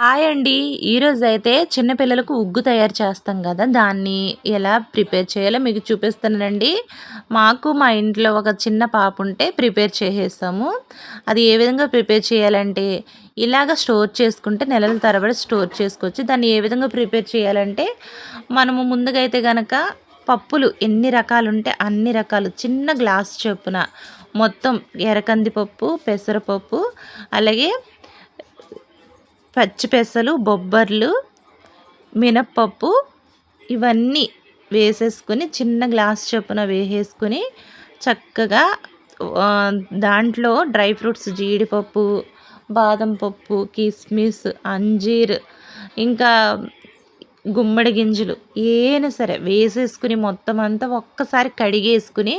Hi అండి. ఈరోజైతే చిన్న పిల్లలకు ఉగ్గు తయారు చేస్తాం గదా! దాన్ని ఎలా ప్రిపేర్ చేయాలో మీకు చూపిస్తానండి. మాకు మా ఇంట్లో ఒక చిన్న పాపుంటే ప్రిపేర్ చేసేసాము. అది ఏ విధంగా ప్రిపేర్ చేయాలంటే, ఇలాగ స్టోర్ చేసుకుంటే నెలల తరబడి స్టోర్ చేసుకోవచ్చు. దాన్ని ఏ విధంగా ప్రిపేర్ చేయాలంటే, మనము ముందుగా అయితే గనక పప్పులు ఎన్ని రకాలుంటే అన్ని రకాలు చిన్న గ్లాస్ చొప్పున మొత్తం ఎర్రకంది పప్పు, పెసరపప్పు, అలాగే పచ్చి పెసలు, బొబ్బర్లు, మినప్పప్పు ఇవన్నీ వేసేసుకొని చిన్న గ్లాస్ చొప్పున వేసేసుకొని చక్కగా దాంట్లో డ్రై ఫ్రూట్స్ జీడిపప్పు, బాదం పప్పు, కిస్మిస్, అంజీర్ ఇంకా గుమ్మడి గింజలు ఏమైనా సరే వేసేసుకుని మొత్తం అంతా ఒక్కసారి కడిగేసుకుని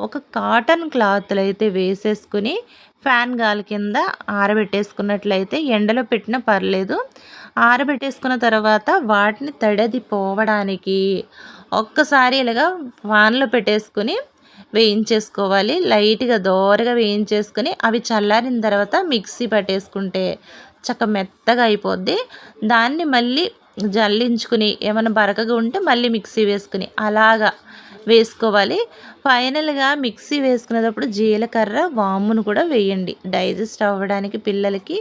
ఒక కాటన్ క్లాత్లో అయితే వేసేసుకుని ఫ్యాన్ గాలి కింద ఆరబెట్టేసుకున్నట్లయితే ఎండలో పెట్టినా పర్లేదు. ఆరబెట్టేసుకున్న తర్వాత వాటిని తడది పోవడానికి ఒక్కసారి ఇలాగా వానలో పెట్టేసుకుని వేయించేసుకోవాలి. లైట్గా దోరగా వేయించేసుకుని అవి చల్లారిన తర్వాత మిక్సీ పట్టేసుకుంటే మెత్తగా అయిపోద్ది. దాన్ని మళ్ళీ జల్లించుకుని ఏమైనా బరకగా ఉంటే మళ్ళీ మిక్సీ వేసుకుని అలాగా వేసుకోవాలి. ఫైనల్గా మిక్సీ వేసుకునేటప్పుడు జీలకర్ర, వామును కూడా వేయండి. డైజెస్ట్ అవ్వడానికి పిల్లలకి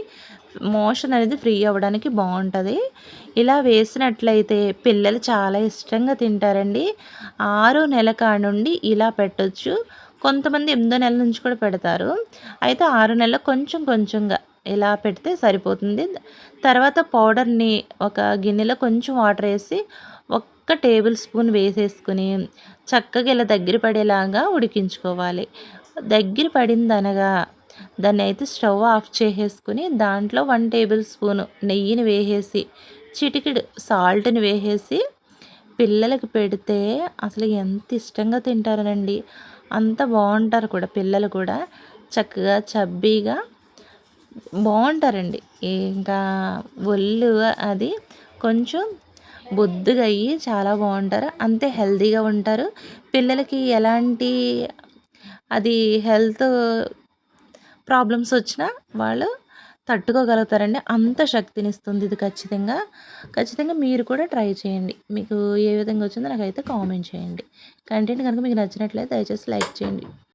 మోషన్ అనేది ఫ్రీ అవ్వడానికి బాగుంటుంది. ఇలా వేసినట్లయితే పిల్లలు చాలా ఇష్టంగా తింటారండి. 6 నెలల కాడ నుండి ఇలా పెట్టొచ్చు. కొంతమంది 8దో నెల నుంచి కూడా పెడతారు. అయితే 6 నెలలు కొంచెం కొంచెంగా ఇలా పెడితే సరిపోతుంది. తర్వాత పౌడర్ని ఒక గిన్నెలో కొంచెం వాటర్ వేసి ఒక్క టేబుల్ స్పూన్ వేసేసుకుని చక్కగా ఇలా దగ్గర పడేలాగా ఉడికించుకోవాలి. దగ్గర పడిందనగా దాన్ని అయితే స్టవ్ ఆఫ్ చేసేసుకుని దాంట్లో 1 టేబుల్ స్పూను నెయ్యిని వేసేసి చిటికెడు సాల్ట్ని వేసేసి పిల్లలకి పెడితే అసలు ఎంత ఇష్టంగా తింటారనండి. అంత బాగుంటారు కూడా పిల్లలు కూడా చక్కగా చబ్బీగా బాగుంటారండి. ఇంకా ఒళ్ళు అది కొంచెం బొద్దుగా అయ్యి చాలా బాగుంటారు. అంతే హెల్తీగా ఉంటారు. పిల్లలకి ఎలాంటి అది హెల్త్ ప్రాబ్లమ్స్ వచ్చినా వాళ్ళు తట్టుకోగలుగుతారండి. అంత శక్తినిస్తుంది ఇది ఖచ్చితంగా. ఖచ్చితంగా మీరు కూడా ట్రై చేయండి. మీకు ఏ విధంగా వచ్చిందో నాకైతే కామెంట్ చేయండి. కంటెంట్ కనుక మీకు నచ్చినట్లయితే దయచేసి లైక్ చేయండి.